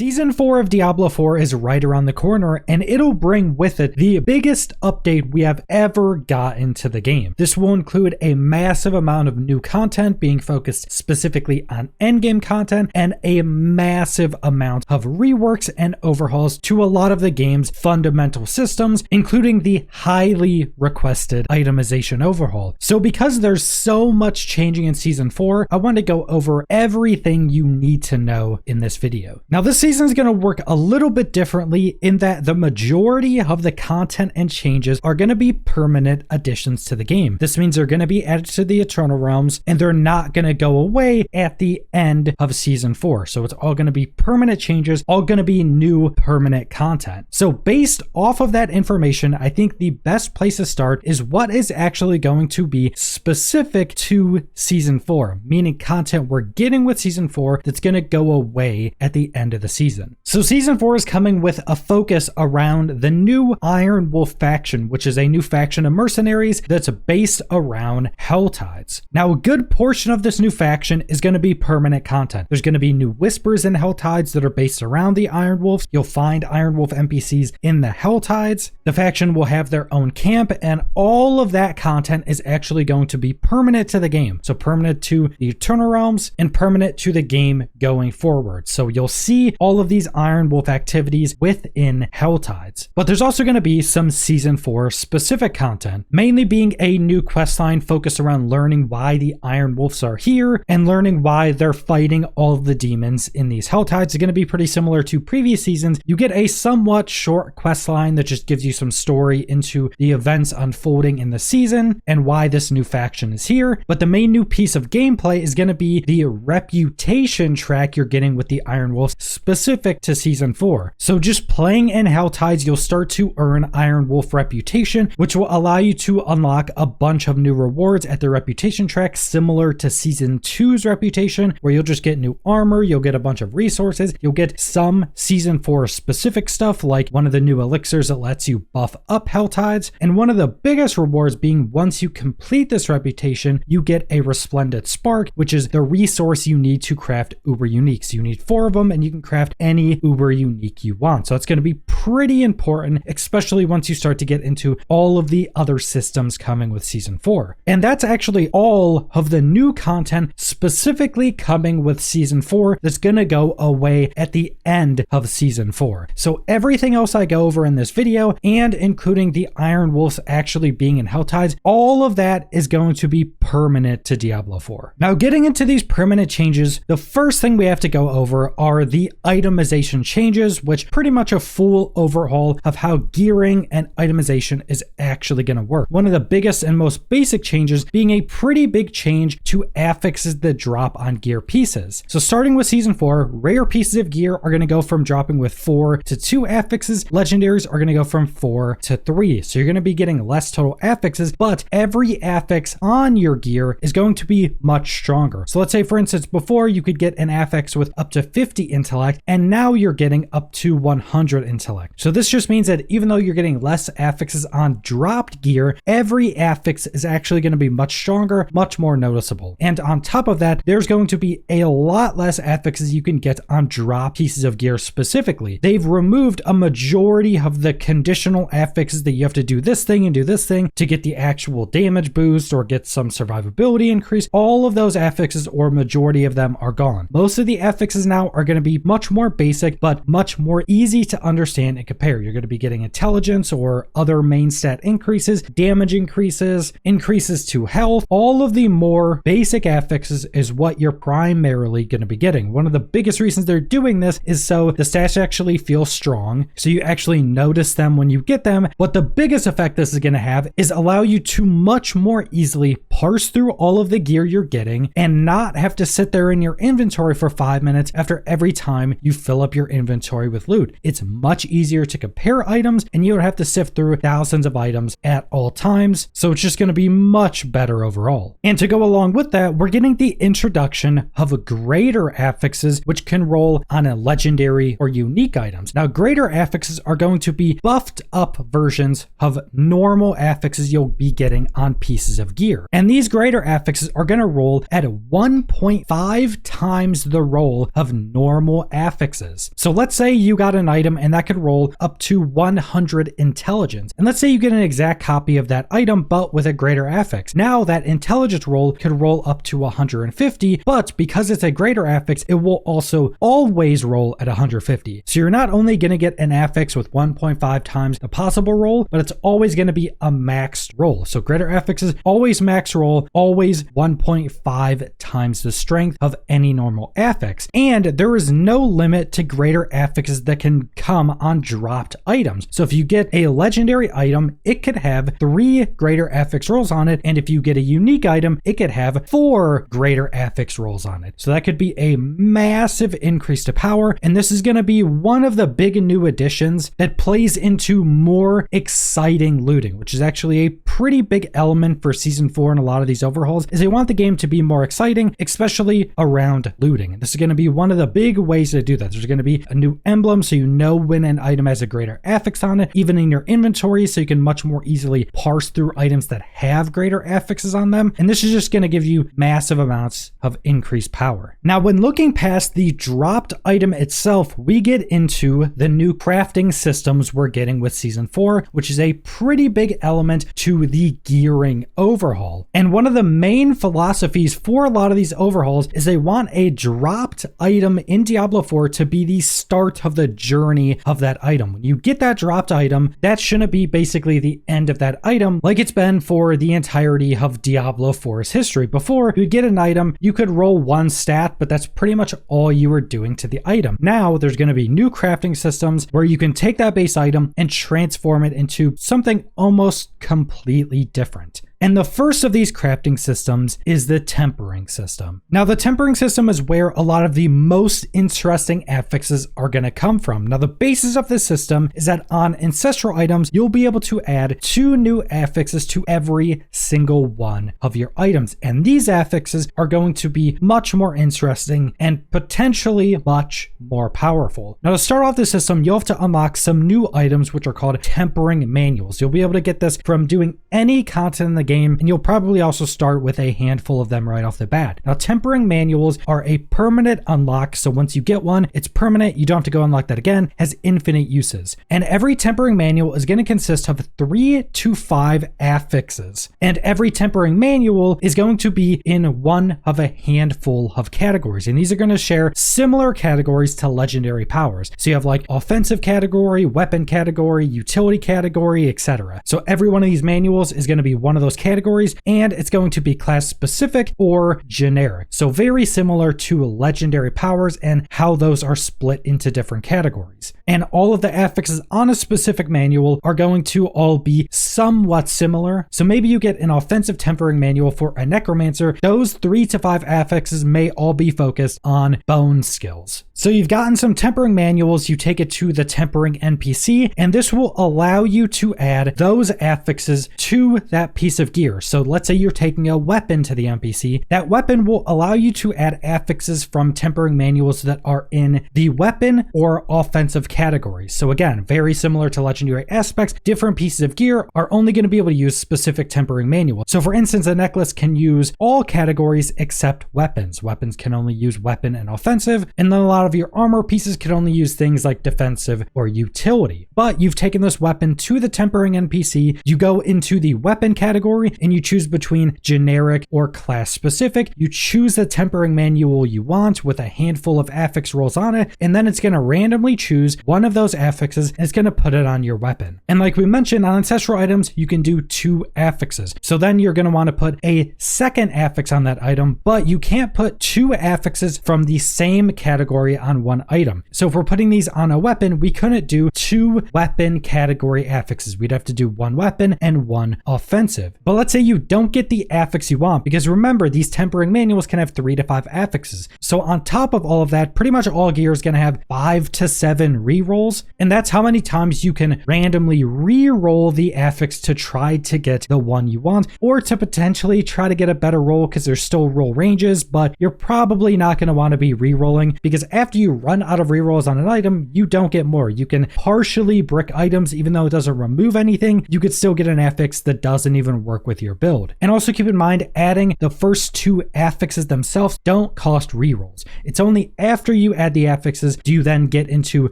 Season 4 of Diablo 4 is right around the corner, and it'll bring with it the biggest update we have ever gotten to the game. This will include a massive amount of new content being focused specifically on endgame content, and a massive amount of reworks and overhauls to a lot of the game's fundamental systems, including the highly requested Itemization Overhaul. So because there's so much changing in Season 4, I want to go over everything you need to know in this video. Now, this season is going to work a little bit differently in that the majority of the content and changes are going to be permanent additions to the game. This means they're going to be added to the Eternal Realms, and they're not going to go away at the end of Season 4. So it's all going to be permanent changes, all going to be new permanent content. So based off of that information, I think the best place to start is what is actually going to be specific to Season 4, meaning content we're getting with Season 4 that's going to go away at the end of the season. So Season 4 is coming with a focus around the new Iron Wolf faction, which is a new faction of mercenaries that's based around Helltides. Now, a good portion of this new faction is going to be permanent content. There's going to be new whispers in Helltides that are based around the Iron Wolves. You'll find Iron Wolf NPCs in the Helltides. The faction will have their own camp, and all of that content is actually going to be permanent to the game. So permanent to the Eternal Realms and permanent to the game going forward. So you'll see all of these Iron Wolf activities within Helltides. But there's also going to be some Season 4 specific content, mainly being a new questline focused around learning why the Iron Wolves are here and learning why they're fighting all of the demons in these Helltides. It's going to be pretty similar to previous seasons. You get a somewhat short questline that just gives you some story into the events unfolding in the season and why this new faction is here. But the main new piece of gameplay is going to be the reputation track you're getting with the Iron Wolves specific to Season 4. So just playing in Helltides, you'll start to earn Iron Wolf reputation, which will allow you to unlock a bunch of new rewards at the reputation track, similar to Season 2's reputation, where you'll just get new armor, you'll get a bunch of resources, you'll get some Season 4 specific stuff like one of the new elixirs that lets you buff up Helltides, and one of the biggest rewards being once you complete this reputation, you get a Resplendent Spark, which is the resource you need to craft Uber Uniques. You need 4 of them, and you can craft any Uber Unique you want. So it's going to be pretty important, especially once you start to get into all of the other systems coming with Season 4. And that's actually all of the new content specifically coming with Season 4 that's going to go away at the end of Season 4. So everything else I go over in this video, and including the Iron Wolves actually being in Helltides, all of that is going to be permanent to Diablo 4. Now, getting into these permanent changes, the first thing we have to go over are the itemization changes, which pretty much a full overhaul of how gearing and itemization is actually going to work. One of the biggest and most basic changes being a pretty big change to affixes that drop on gear pieces. So starting with Season 4, rare pieces of gear are going to go from dropping with 4 to 2 affixes. Legendaries are going to go from 4 to 3. So you're going to be getting less total affixes, but every affix on your gear is going to be much stronger. So let's say, for instance, before you could get an affix with up to 50 intellect, and now you're getting up to 100 intellect. So this just means that even though you're getting less affixes on dropped gear, every affix is actually going to be much stronger, much more noticeable. And on top of that, there's going to be a lot less affixes you can get on drop pieces of gear specifically. They've removed a majority of the conditional affixes that you have to do this thing and do this thing to get the actual damage boost or get some survivability increase. All of those affixes, or majority of them, are gone. Most of the affixes now are going to be much more basic, but much more easy to understand and compare. You're going to be getting intelligence or other main stat increases, damage increases, increases to health. All of the more basic affixes is what you're primarily going to be getting. One of the biggest reasons they're doing this is so the stats actually feel strong, so you actually notice them when you get them. But the biggest effect this is going to have is allow you to much more easily parse through all of the gear you're getting and not have to sit there in your inventory for 5 minutes after every time you fill up your inventory with loot. It's much easier to compare items, and you don't have to sift through thousands of items at all times. So it's just going to be much better overall. And to go along with that, we're getting the introduction of greater affixes, which can roll on a legendary or unique items. Now, greater affixes are going to be buffed up versions of normal affixes you'll be getting on pieces of gear. And these greater affixes are going to roll at 1.5 times the roll of normal affixes affixes. So let's say you got an item and that could roll up to 100 intelligence. And let's say you get an exact copy of that item, but with a greater affix. Now that intelligence roll could roll up to 150, but because it's a greater affix, it will also always roll at 150. So you're not only going to get an affix with 1.5 times the possible roll, but it's always going to be a maxed roll. So greater affixes always max roll, always 1.5 times the strength of any normal affix. And there is no limit to greater affixes that can come on dropped items. So if you get a legendary item, it could have 3 greater affix rolls on it. And if you get a unique item, it could have 4 greater affix rolls on it. So that could be a massive increase to power. And this is going to be one of the big new additions that plays into more exciting looting, which is actually a pretty big element for season 4 in a lot of these overhauls, is they want the game to be more exciting, especially around looting. And this is going to be one of the big ways to do that. There's going to be a new emblem so you know when an item has a greater affix on it, even in your inventory, so you can much more easily parse through items that have greater affixes on them. And this is just going to give you massive amounts of increased power. Now, when looking past the dropped item itself, we get into the new crafting systems we're getting with season 4, which is a pretty big element to the gearing overhaul. And one of the main philosophies for a lot of these overhauls is they want a dropped item in Diablo 4 to be the start of the journey of that item. When you get that dropped item, that shouldn't be basically the end of that item like it's been for the entirety of Diablo 4's history. Before, you'd get an item, you could roll 1 stat, but that's pretty much all you were doing to the item. Now, there's going to be new crafting systems where you can take that base item and transform it into something almost completely different. And the first of these crafting systems is the tempering system. Now, the tempering system is where a lot of the most interesting affixes are going to come from. Now, the basis of this system is that on ancestral items, you'll be able to add 2 new affixes to every single one of your items. And these affixes are going to be much more interesting and potentially much more powerful. Now, to start off the system, you'll have to unlock some new items, which are called tempering manuals. You'll be able to get this from doing any content in the game, and you'll probably also start with a handful of them right off the bat. Now, tempering manuals are a permanent unlock, so once you get one, it's permanent. You don't have to go unlock that again. Has infinite uses. And every tempering manual is going to consist of 3 to 5 affixes. And every tempering manual is going to be in one of a handful of categories. And these are going to share similar categories to legendary powers. So you have like offensive category, weapon category, utility category, etc. So every one of these manuals is going to be one of those categories, and it's going to be class specific or generic. So very similar to legendary powers and how those are split into different categories. And all of the affixes on a specific manual are going to all be somewhat similar. So maybe you get an offensive tempering manual for a necromancer. Those 3 to 5 affixes may all be focused on bone skills. So you've gotten some tempering manuals, you take it to the tempering NPC, and this will allow you to add those affixes to that piece of gear. So let's say you're taking a weapon to the NPC. That weapon will allow you to add affixes from tempering manuals that are in the weapon or offensive categories. So again, very similar to legendary aspects, different pieces of gear are only going to be able to use specific tempering manuals. So for instance, a necklace can use all categories except weapons. Weapons can only use weapon and offensive, and then a lot of your armor pieces can only use things like defensive or utility. But you've taken this weapon to the tempering NPC, you go into the weapon category and you choose between generic or class specific. You choose the tempering manual you want with a handful of affix rolls on it, and then it's going to randomly choose one of those affixes and it's going to put it on your weapon. And like we mentioned, on ancestral items, you can do 2 affixes. So then you're going to want to put a second affix on that item, but you can't put 2 affixes from the same category on one item. So if we're putting these on a weapon, we couldn't do 2 weapon category affixes. We'd have to do 1 weapon and 1 offensive. But let's say you don't get the affix you want, because remember, these tempering manuals can have 3 to 5 affixes. So on top of all of that, pretty much all gear is going to have 5 to 7 rerolls, and that's how many times you can randomly re-roll the affix to try to get the one you want, or to potentially try to get a better roll, because there's still roll ranges, but you're probably not going to want to be re-rolling, because after after you run out of rerolls on an item, you don't get more. You can partially brick items, even though it doesn't remove anything, you could still get an affix that doesn't even work with your build. And also keep in mind, adding the first 2 affixes themselves don't cost rerolls. It's only after you add the affixes do you then get into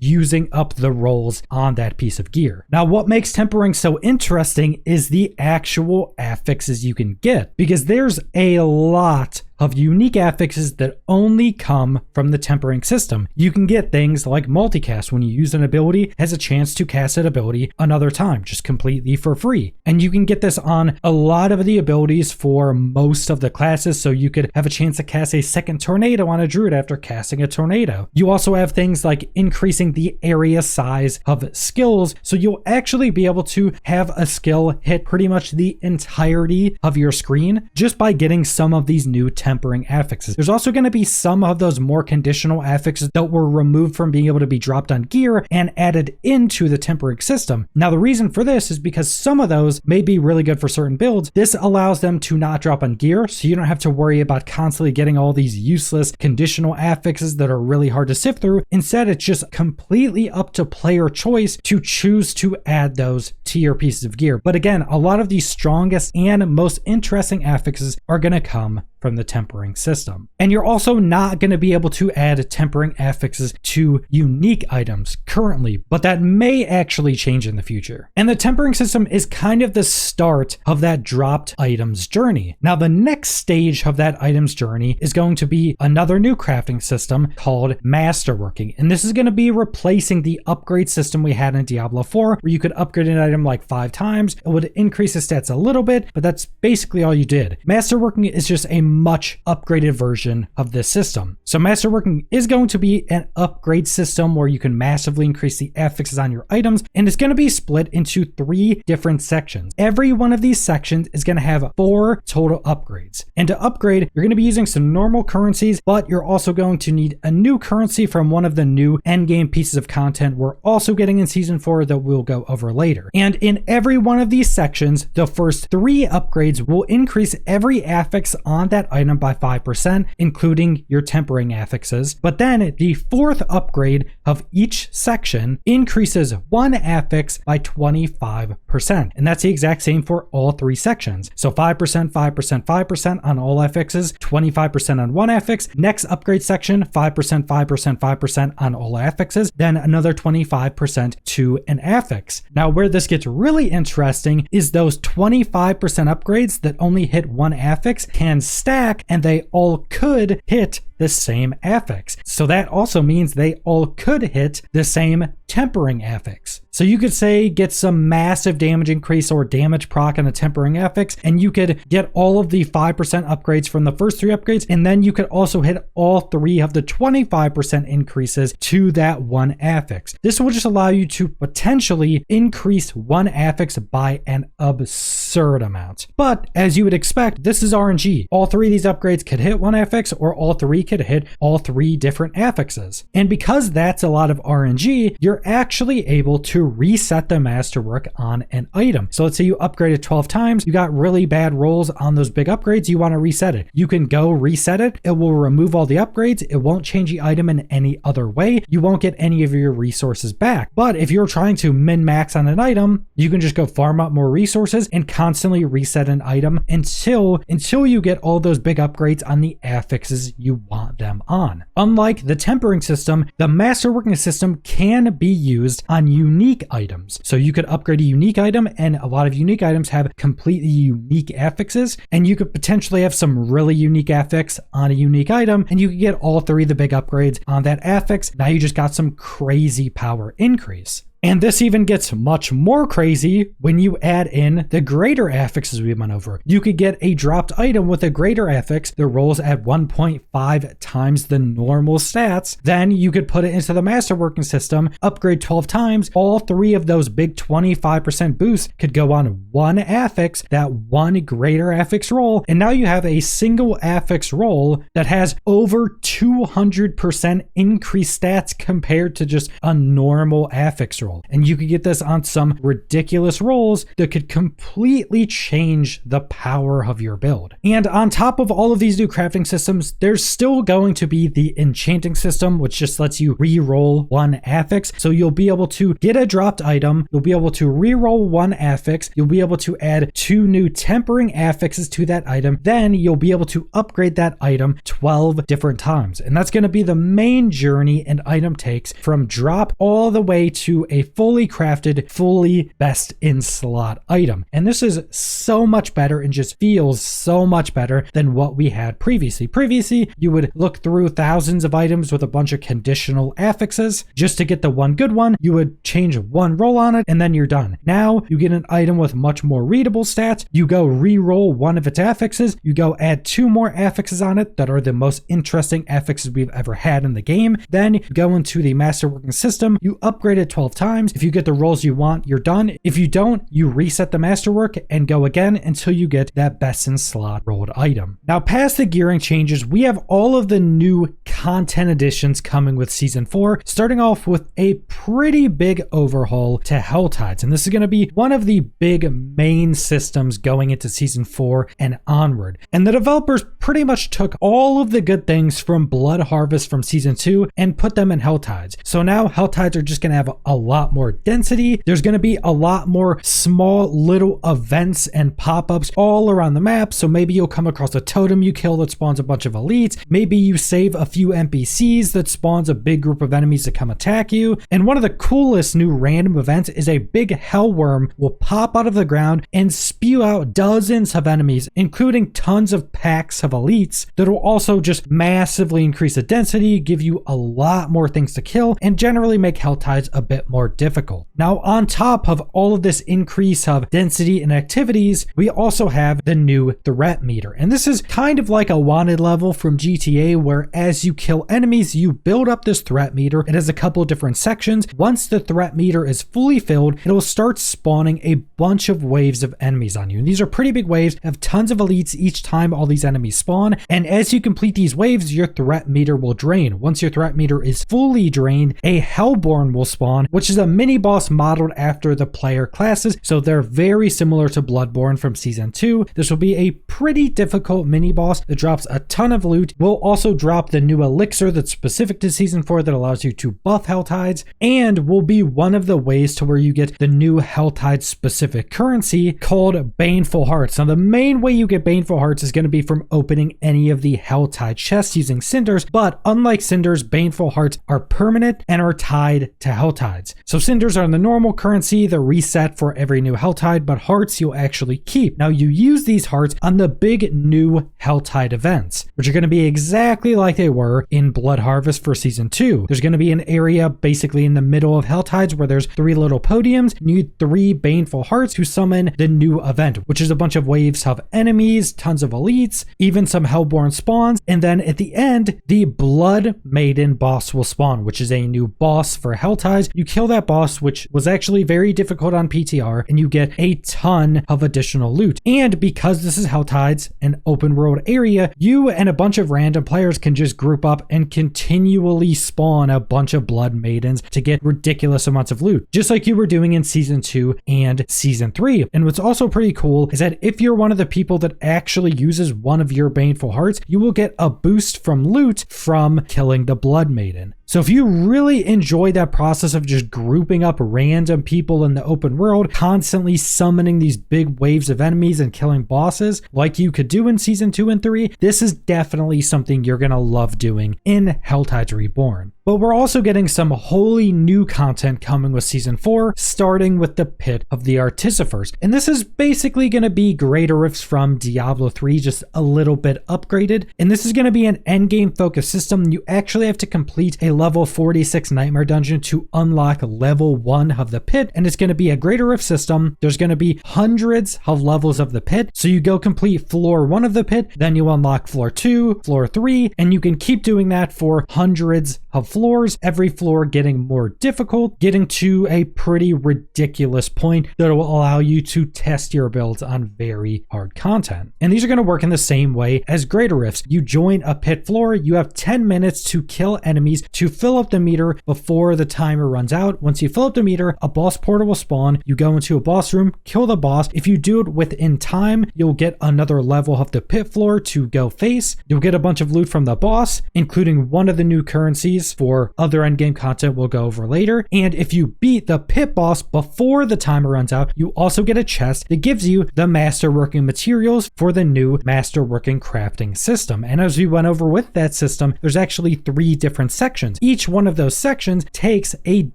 using up the rolls on that piece of gear. Now, what makes tempering so interesting is the actual affixes you can get, because there's a lot of unique affixes that only come from the tempering system. You can get things like multicast. When you use an ability, has a chance to cast that ability another time, just completely for free. And you can get this on a lot of the abilities for most of the classes, so you could have a chance to cast a second tornado on a druid after casting a tornado. You also have things like increasing the area size of skills, so you'll actually be able to have a skill hit pretty much the entirety of your screen just by getting some of these new tempering affixes. There's also going to be some of those more conditional affixes that were removed from being able to be dropped on gear and added into the tempering system. Now, the reason for this is because some of those may be really good for certain builds. This allows them to not drop on gear, so you don't have to worry about constantly getting all these useless conditional affixes that are really hard to sift through. Instead, it's just completely up to player choice to choose to add those to your pieces of gear. But again, a lot of the strongest and most interesting affixes are going to come from the tempering system. And you're also not going to be able to add tempering affixes to unique items currently, but that may actually change in the future. And the tempering system is kind of the start of that dropped items journey. Now, the next stage of that items journey is going to be another new crafting system called Masterworking. And this is going to be replacing the upgrade system we had in Diablo 4, where you could upgrade an item like 5 times. It would increase the stats a little bit, but that's basically all you did. Masterworking is just a much upgraded version of this system. So Masterworking is going to be an upgrade system where you can massively increase the affixes on your items, and it's going to be split into 3 different sections. Every one of these sections is going to have 4 total upgrades. And to upgrade, you're going to be using some normal currencies, but you're also going to need a new currency from one of the new endgame pieces of content we're also getting in season 4 that we'll go over later. And in every one of these sections, the first 3 upgrades will increase every affix on that item by 5%, including your tempering affixes. But then the 4th upgrade of each section increases 1 affix by 25%. And that's the exact same for all 3 sections. So 5%, 5%, 5% on all affixes, 25% on 1 affix. Next upgrade section, 5%, 5%, 5% on all affixes, then another 25% to an affix. Now, where this gets really interesting is those 25% upgrades that only hit 1 affix can stack, and they all could hit the same affix. So that also means they all could hit the same tempering affix. So you could say get some massive damage increase or damage proc on a tempering affix, and you could get all of the 5% upgrades from the first 3 upgrades, and then you could also hit all 3 of the 25% increases to that 1 affix. This will just allow you to potentially increase 1 affix by an absurd amount. But as you would expect, this is RNG. All 3 of these upgrades could hit 1 affix, or all 3 could hit all 3 different affixes. And because that's a lot of RNG, you're actually able to reset the masterwork on an item. So let's say you upgraded 12 times, you got really bad rolls on those big upgrades, you want to reset it. You can go reset it. It will remove all the upgrades. It won't change the item in any other way. You won't get any of your resources back. But if you're trying to min-max on an item, you can just go farm up more resources and constantly reset an item until you get all those big upgrades on the affixes you want them on. Unlike the tempering system, the masterworking system can be used on unique items. So you could upgrade a unique item, and a lot of unique items have completely unique affixes, and you could potentially have some really unique affix on a unique item, and you could get all 3 of the big upgrades on that affix. Now you just got some crazy power increase. And this even gets much more crazy when you add in the greater affixes we went over. You could get a dropped item with a greater affix that rolls at 1.5 times the normal stats. Then you could put it into the masterworking system, upgrade 12 times. All 3 of those big 25% boosts could go on 1 affix, that 1 greater affix roll. And now you have a single affix roll that has over 200% increased stats compared to just a normal affix roll. roll. And you could get this on some ridiculous rolls that could completely change the power of your build. And on top of all of these new crafting systems, there's still going to be the enchanting system, which just lets you re-roll one affix. So you'll be able to get a dropped item, you'll be able to re-roll one affix, you'll be able to add 2 new tempering affixes to that item, then you'll be able to upgrade that item 12 different times. And that's going to be the main journey an item takes from drop all the way to a fully crafted, fully best in slot item. And this is so much better and just feels so much better than what we had previously. Previously, you would look through thousands of items with a bunch of conditional affixes. Just to get the one good one, you would change one roll on it and then you're done. Now you get an item with much more readable stats. You go re-roll one of its affixes. You go add 2 more affixes on it that are the most interesting affixes we've ever had in the game. Then you go into the Masterworking system. You upgrade it 12 times. If you get the rolls you want, you're done. If you don't, you reset the Masterwork and go again until you get that best in slot rolled item. Now, past the gearing changes, we have all of the new content additions coming with Season 4, starting off with a pretty big overhaul to Helltides. And this is going to be one of the big main systems going into Season 4 and onward. And the developers pretty much took all of the good things from Blood Harvest from Season 2 and put them in Helltides. So now Helltides are just going to have a lot more density. There's going to be a lot more small little events and pop-ups all around the map. So maybe you'll come across a totem you kill that spawns a bunch of elites. Maybe you save a few NPCs that spawns a big group of enemies that come attack you. And one of the coolest new random events is a big hellworm will pop out of the ground and spew out dozens of enemies, including tons of packs of elites that will also just massively increase the density, give you a lot more things to kill, and generally make Helltides a bit more difficult. Now, on top of all of this increase of density and activities, we also have the new threat meter. And this is kind of like a wanted level from GTA, where as you kill enemies, you build up this threat meter. It has a couple different sections. Once the threat meter is fully filled, it will start spawning a bunch of waves of enemies on you. And these are pretty big waves, have tons of elites each time all these enemies spawn. And as you complete these waves, your threat meter will drain. Once your threat meter is fully drained, a Hellborn will spawn, which is a mini boss modeled after the player classes. So they're very similar to Bloodborne from Season 2. This will be a pretty difficult mini boss that drops a ton of loot. We'll also drop the new elixir that's specific to Season 4 that allows you to buff Helltides, and will be one of the ways to where you get the new Helltide specific currency called Baneful Hearts. Now, the main way you get Baneful Hearts is going to be from opening any of the Helltide chests using cinders, but unlike cinders, Baneful Hearts are permanent and are tied to Helltides. So cinders are the normal currency, they're reset for every new Helltide, but hearts you'll actually keep. Now, you use these hearts on the big new Helltide events, which are going to be exactly like they were in Blood Harvest for Season 2. There's going to be an area basically in the middle of Helltides where there's 3 little podiums. You need 3 Baneful Hearts to summon the new event, which is a bunch of waves of enemies, tons of elites, even some Hellborn spawns. And then at the end, the Blood Maiden boss will spawn, which is a new boss for Helltides. You kill that boss, which was actually very difficult on PTR, and you get a ton of additional loot. And because this is Helltides, an open world area, you and a bunch of random players can just group up and continually spawn a bunch of Blood Maidens to get ridiculous amounts of loot, just like you were doing in Season 2 and Season 3. And what's also pretty cool is that if you're one of the people that actually uses one of your Baneful Hearts, you will get a boost from loot from killing the Blood Maiden. So if you really enjoy that process of just grouping up random people in the open world, constantly summoning these big waves of enemies and killing bosses like you could do in Season 2 and 3, this is definitely something you're going to love doing in Helltide Reborn. But we're also getting some wholly new content coming with Season 4, starting with the Pit of the Artificers. And this is basically going to be greater rifts from Diablo 3, just a little bit upgraded. And this is going to be an endgame focused system. You actually have to complete a level 46 Nightmare Dungeon to unlock level 1 of the Pit. And it's going to be a greater rift system. There's going to be hundreds of levels of the Pit. So you go complete floor 1 of the Pit, then you unlock floor 2, floor 3, and you can keep doing that for hundreds of floors, every floor getting more difficult, getting to a pretty ridiculous point that will allow you to test your builds on very hard content. And these are going to work in the same way as greater rifts. You join a pit floor, you have 10 minutes to kill enemies to fill up the meter before the timer runs out. once you fill up the meter, a boss portal will spawn. You go into a boss room, kill the boss. If you do it within time, you'll get another level of the pit floor to go face. You'll get a bunch of loot from the boss, including one of the new currencies for other endgame content we'll go over later. And if you beat the pit boss before the timer runs out, you also get a chest that gives you the Masterworking materials for the new Masterworking crafting system. And as we went over with that system, there's actually 3 different sections. Each one of those sections takes a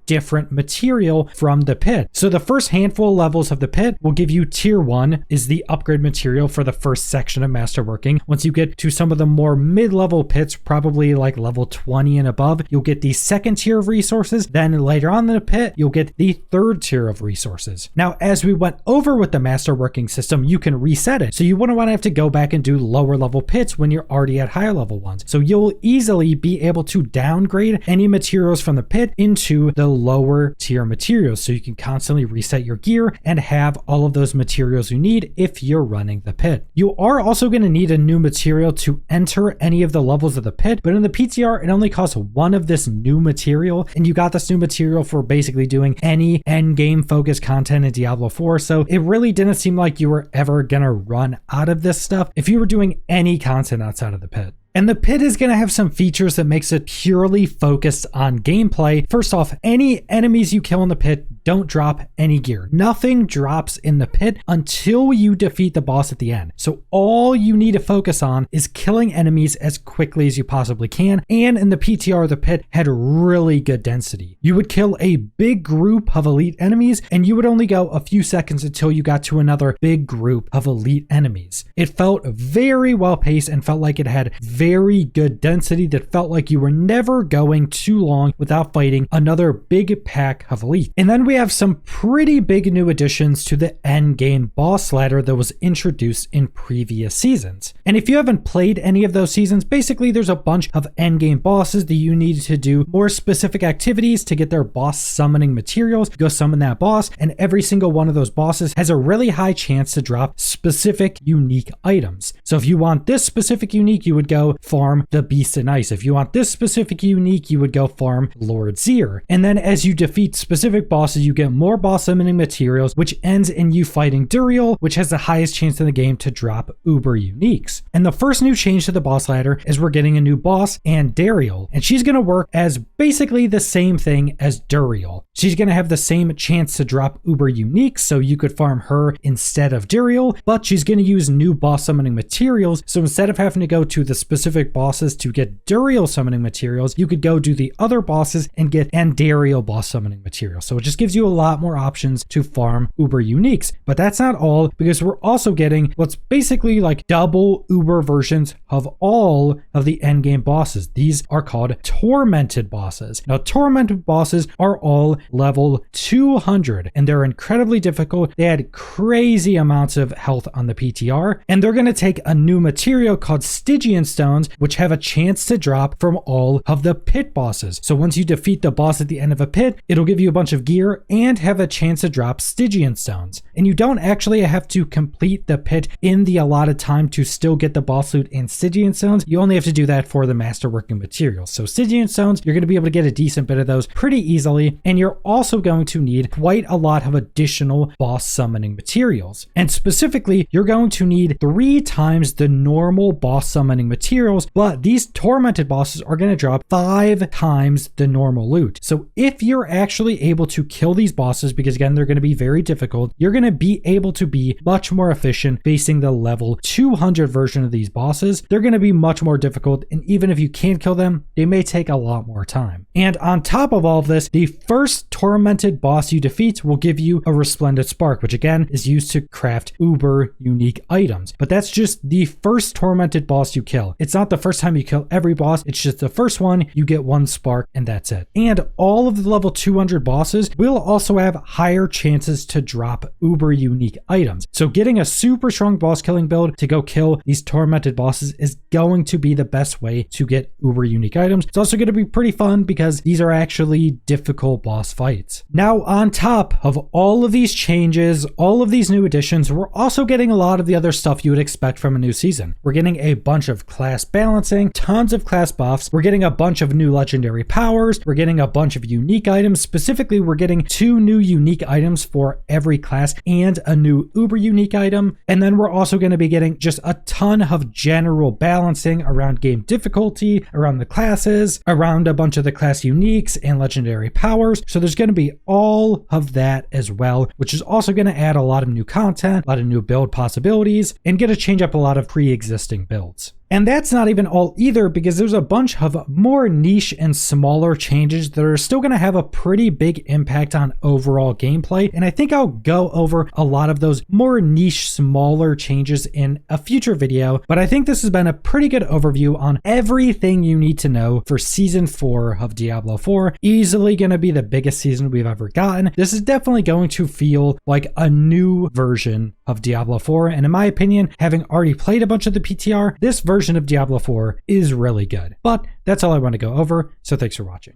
different material from the pit. So the first handful of levels of the pit will give you tier 1 is the upgrade material for the first section of Masterworking. Once you get to some of the more mid-level pits, probably like level 20 and above, you'll get the second tier of resources. Then later on in the pit, you'll get the third tier of resources. Now, as we went over with the Masterworking system, you can reset it. So you wouldn't want to have to go back and do lower level pits when you're already at higher level ones. So you'll easily be able to downgrade any materials from the pit into the lower tier materials. So you can constantly reset your gear and have all of those materials you need if you're running the pit. You are also going to need a new material to enter any of the levels of the pit, but in the PTR, it only costs 1 of this new material, and you got this new material for basically doing any endgame focused content in Diablo 4. So it really didn't seem like you were ever going to run out of this stuff if you were doing any content outside of the pit. And the pit is going to have some features that makes it purely focused on gameplay. First off, any enemies you kill in the pit don't drop any gear. Nothing drops in the pit until you defeat the boss at the end. So all you need to focus on is killing enemies as quickly as you possibly can. And in the PTR, the pit had really good density. You would kill a big group of elite enemies, and you would only go a few seconds until you got to another big group of elite enemies. It felt very well paced and felt like it had very good density that felt like you were never going too long without fighting another big pack of elite. And then we have some pretty big new additions to the endgame boss ladder that was introduced in previous seasons. And if you haven't played any of those seasons, basically there's a bunch of endgame bosses that you need to do more specific activities to get their boss summoning materials. Go summon that boss, and every single one of those bosses has a really high chance to drop specific unique items. So if you want this specific unique, you would go farm the Beast in Ice. If you want this specific unique, you would go farm Lord Zir. And then as you defeat specific bosses, you get more boss summoning materials, which ends in you fighting Duriel, which has the highest chance in the game to drop uber uniques. And the first new change to the boss ladder is we're getting a new boss, Dariel, and she's going to work as basically the same thing as Duriel. She's going to have the same chance to drop uber uniques, so you could farm her instead of Duriel, but she's going to use new boss summoning materials. So instead of having to go to the specific bosses to get Duriel summoning materials, you could go do the other bosses and get Dariel boss summoning materials. So it just gives you a lot more options to farm uber uniques. But that's not all, because we're also getting what's basically like double uber versions of all of the endgame bosses. These are called tormented bosses. Now, tormented bosses are all level 200, and they're incredibly difficult. They had crazy amounts of health on the PTR, and they're going to take a new material called Stygian stones, which have a chance to drop from all of the pit bosses. So once you defeat the boss at the end of a pit, it'll give you a bunch of gear and have a chance to drop Stygian stones. And you don't actually have to complete the pit in the allotted time to still get the boss loot and Stygian stones. You only have to do that for the Masterworking materials. So Stygian stones, you're going to be able to get a decent bit of those pretty easily, and you're also going to need quite a lot of additional boss summoning materials. And specifically, you're going to need 3 times the normal boss summoning materials, but these tormented bosses are going to drop 5 times the normal loot. So if you're actually able to kill these bosses, because again, they're going to be very difficult, you're going to be able to be much more efficient facing the level 200 version of these bosses. They're going to be much more difficult, and even if you can't kill them, they may take a lot more time. And on top of all of this, the first tormented boss you defeat will give you a resplendent spark, which again is used to craft uber unique items. But that's just the first tormented boss you kill. It's not the first time you kill every boss, it's just the first one, you get 1 spark and that's it. And all of the level 200 bosses will also have higher chances to drop uber unique items. So getting a super strong boss killing build to go kill these tormented bosses is going to be the best way to get uber unique items. It's also going to be pretty fun because these are actually difficult boss fights. Now, on top of all of these changes, all of these new additions, we're also getting a lot of the other stuff you would expect from a new season. We're getting a bunch of class class balancing, tons of class buffs. We're getting a bunch of new legendary powers. We're getting a bunch of unique items. Specifically, we're getting 2 new unique items for every class and a new uber unique item. And then we're also going to be getting just a ton of general balancing around game difficulty, around the classes, around a bunch of the class uniques and legendary powers. So there's going to be all of that as well, which is also going to add a lot of new content, a lot of new build possibilities, and get to change up a lot of pre-existing builds. And that's not even all either, because there's a bunch of more niche and smaller changes that are still going to have a pretty big impact on overall gameplay. And I think I'll go over a lot of those more niche, smaller changes in a future video. But I think this has been a pretty good overview on everything you need to know for Season 4 of Diablo 4. Easily going to be the biggest season we've ever gotten. This is definitely going to feel like a new version of Diablo 4. And in my opinion, having already played a bunch of the PTR, this version of Diablo 4 is really good. But that's all I want to go over, so thanks for watching.